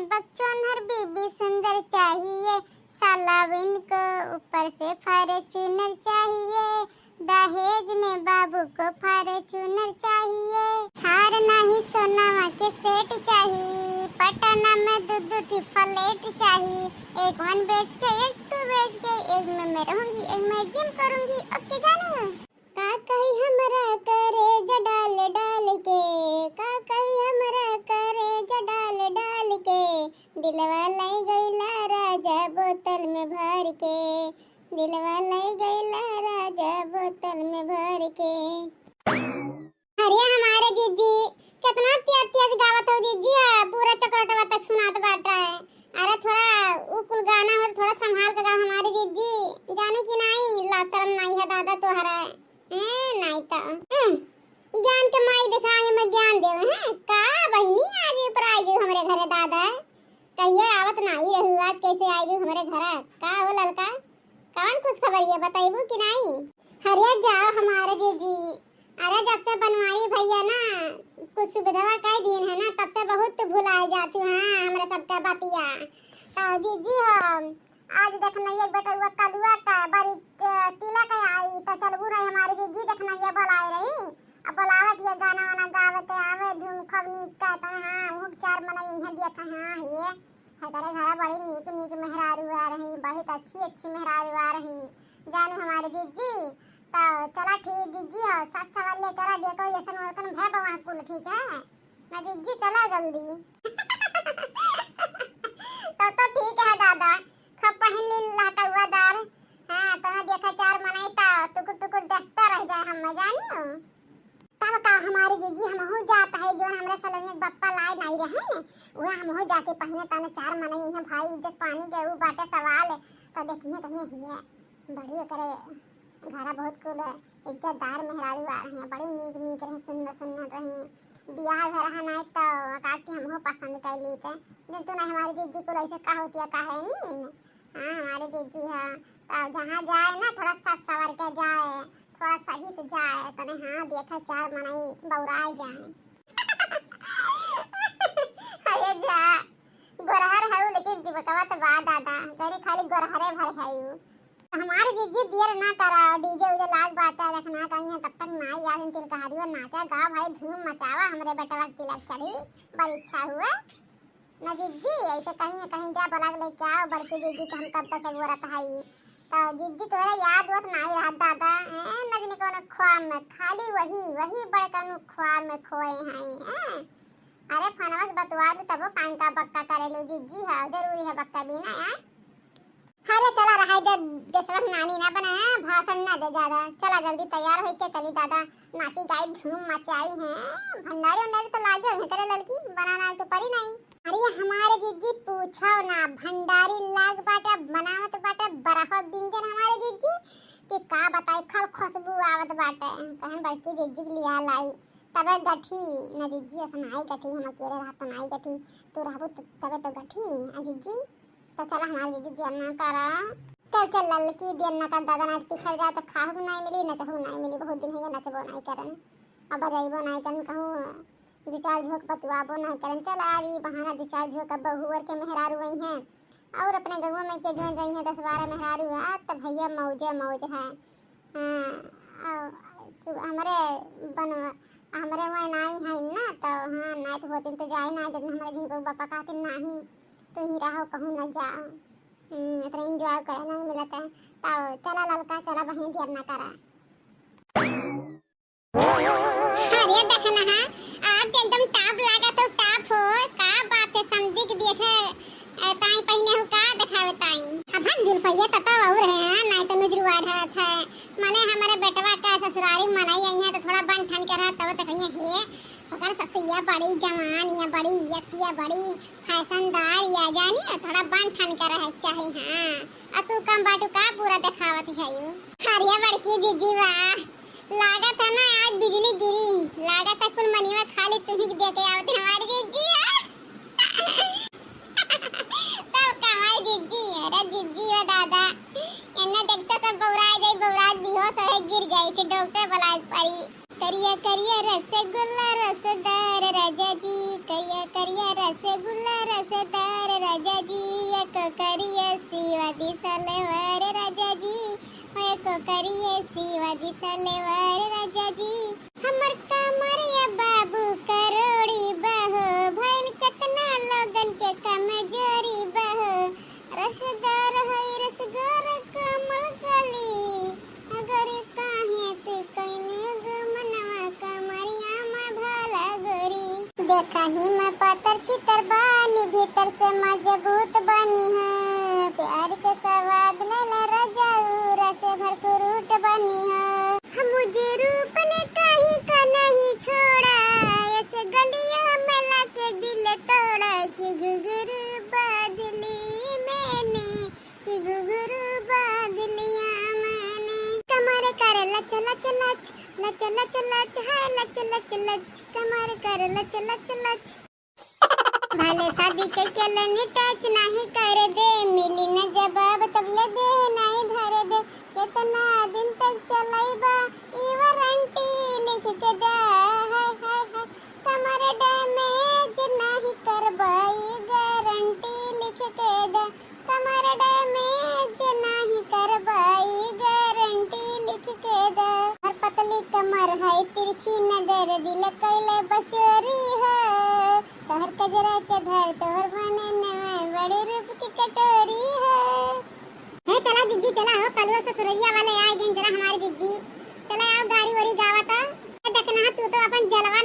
बकचोनहर बीबी सुंदर चाहिए, सालाविन को ऊपर से फॉर्च्यूनर चाहिए, दहेज में बाबू को फॉर्च्यूनर चाहिए, हार नहीं सोनावा के सेट चाहिए, पटना में दूध फ्लैट चाहिए, एक वन बेच के एक टू बेच के, एक में मैं रहूंगी एक में जिम करूंगी। ओके जानू का कही हमरा करे जडाल डाल के, का कही हमरा करे जडाल डाल के, दिलवा लई गईला राजा बोतल में भर के, दिलवा लई गईला राजा बोतल में भर के। अरे हमारे जीजी कितना तेज तेज गावत हो जीजी, पूरा चक्रटवा तक सुनात बाटा है। अरे थोड़ा उकुल गाना हो थोड़ा संभाल के गा हमारे जीजी, जानू कि नहीं ला शर्म नहीं है दादा तोहरा नहीं तो ज्ञान के माई दिखाए मैं ज्ञान देव है का बहिनी आज ऊपर आई हमरे घरे दादा, कहिए आवत नहीं रहू आज कैसे आई हमरे घर का हो ललका, कौन खुश खबर ये बताइबू कि नहीं। हरिया जाओ हमारे जीजी, अरे जब से बनवारी भैया ना कुछ सुविधा का दिन है ना तब से बहुत भुला जाती हूँ हमरे सबका बतिया। तो जीजी हो आज देखना ये बेटा हुआ कलुआ का बड़ी तिला का आई तो चलबू रही हमारी जीजी देखना ये बुलाए रही, अब बुलावत ये गाना वाना गावे के आवे धूम खवनी का तो हां मुख चार मना यहां देख हां ये हमारे घर बड़ी नीक नीक मेहरारू आ रही, बड़ी अच्छी अच्छी मेहरारू आ रही जानू हमारे जीजी। तो चला ठीक जीजी हो सच सवाल ले चला डेकोरेशन वर्कन भे बवा कुल ठीक है मैं जीजी चला जल्दी तो ठीक है दादा खप पहन ली लाटा हुआ दार हां तना देखा चार मनाई ता टुकुर टुकुर देखता रह जाए हम जानियो। तब का हमारे जीजी हम हो जाता है जो हमरे सलने बप्पा लाए नहीं रहे ने वो हम हो जाके पहने तना चार मनाई है भाई इज्जत पानी के ऊ बाटे सवाल तो देखिए कहीं है बड़ी करे घरा बहुत कुल इज्जतदार मेहरारू आ रहे हैं, बड़ी नीक नीक रहे सुंदर सुंदर रहे, बियाह घर रहा नहीं तो काटी हम हो पसंद कर ली थे जब तो नहीं हमारी जीजी को ऐसे का होती है का है नहीं हाँ हमारे जीजी है तो जहाँ जाए ना थोड़ा सच सवर के जाए थोड़ा सही से जाए तो हाँ देखा चार मनाई बौराए जाए अरे जा गोरहर है लेकिन दिवकवा तो बा दादा गरी खाली गोरहरे भर है हमारे जीजी देर ना करा डीजे उजे लाग बाता रखना कहीं है तब तक ना यार इन तीन कहारियों नाचा गा भाई धूम मचावा हमरे बेटवा तिलक चढ़ी बड़ी इच्छा हुआ ना जीजी ऐसे कहीं जा बलाग लेके आओ बड़की जीजी के हम कब तक जरूरत है तो जीजी तोरा याद वत नहीं रहा दादा नजनी को ख्वाब में खाली वही बड़कनु ख्वाब में खोए हैं अरे फनवस बतवा दू तब काइन का बक्का करेलू जीजी है जरूरी है बक्का भी ना यार अरे चला रहा है देशवक नानी ना बना भाषण ना दे ज्यादा चला जल्दी तैयार होके चली दादा नाची गाई धूम मचाई है भंडारी उंडारी तो लागे है करे लड़की बनाना तो पड़ी नहीं। अरे हमारे जीजी पूछो ना भंडारी लाग बाटे बनावत बाटे बरफ बिंजन हमारे जीजी कि का बताई खल खुशबू आवत बाटे कहन बड़की जीजी के लिया लाई तबे गठी ना जीजी असनाई गठी हम अकेले रहत नाई गठी तू रहबू तबे तो गठी आ जीजी तो चला हमारे जीजी देर ना करा चल लड़की देर ना कर दादा ना पिछड़ जा तो खाहू नहीं मिली ना चाहू नहीं मिली बहुत दिन है नचबो नहीं करन अब बजाइबो नहीं करन कहूँ दो चार झोंक बतवाबो नहीं करन चल आज बहाना दो चार झोंक बहुवर के मेहरारू वही हैं और अपने गौवा में के जो गई हैं 10-12 मेहरारू है तो भैया मौज है हमारे हमारे वहाँ नाई है ना तो हाँ नाई तो होती तो जाए ना जब हमारे जिनको पापा कहते नहीं तो ही रहो कहूँ न जाओ इतना एंजॉय करना मिलता है तो चला लड़का चला बहन देर ना करा अरे देखना है आप एकदम टाप लगा तो टाप हो का बात है समझी के देखे ताई पहने हो का दिखावे ताई अब हम जुलफैया तता और है नहीं तो नजरुआ ढात है माने हमारे बेटवा का ससुराली मनाई आई है तो थोड़ा बन ठन के रहा तब तक है अगर ससुया बड़ी जवान या बड़ी यतिया बड़ी फैशनदार या जानी थोड़ा बन ठन कर रहे चाहिए हाँ तू कम बाटू का पूरा दिखावत है यू हरिया बड़की जीजी वाह लागत है ना आज बिजली गिरी लागत है कुल मनीवा खाली तुम ही दे के आवत हमारी जीजी तब कमाल जीजी अरे जीजी ओ दादा इन्हें देखते सब बौराज बेहोश है गिर जाए कि डॉक्टर बुलाए पड़ी करिए करिया रसगुल्ला रसदार राजा जी, करिया करिया रसगुल्ला रसदार राजा जी, एको करिया शिवाजी सलवार राजा जी, एको करिया शिवाजी सलवार राजा जी। हमर कमरिया बाबू करोड़ी बहो, भइल केतना लोगन के कमजोरी बहो, रसदार है रसगोर कमल कली, अगर काहे तू कइने गुमनवा कमरिया में भला गोरी। देखा ही मैं पातर छितर बानी, भीतर से मजबूत बनी है, प्यार के स्वाद लेला रजाऊ रस भरपूर बनी है। हम मुझे रूप ने कहीं का नहीं छोड़ा, ऐसे गलिया में लाके दिल तोड़ा, कि गुगुरु बादली मैंने, कि गुगुरु बादलिया मैंने। कमर कर लच लच लच लच लच लच है लच लच लच, कमर कर लच लच लच। भले शादी के केलनी टच नहीं कर दे, मिली न जवाब तब ले दे नहीं धर दे, कितना दिन तक चलाइबा ई वारंटी लिख के दे, हाय हाय हाय कमर डैमेज नहीं करबाई गारंटी लिख के दे, कमर डैमेज नहीं करबाई गारंटी लिख के दे। हर पतली कमर है तिरछी नजर, दिल कैले बचोरी है, तोहर कजरा के धर तोहर बने न बड़े रूप की कटोरी है। चला जिज्जी चला हो, कलवा ससुरैया वाले आए दिन जरा हमारी जिज्जी, चला आओ गाड़ी वाड़ी गावा था, देखना तू तो अपन जलवा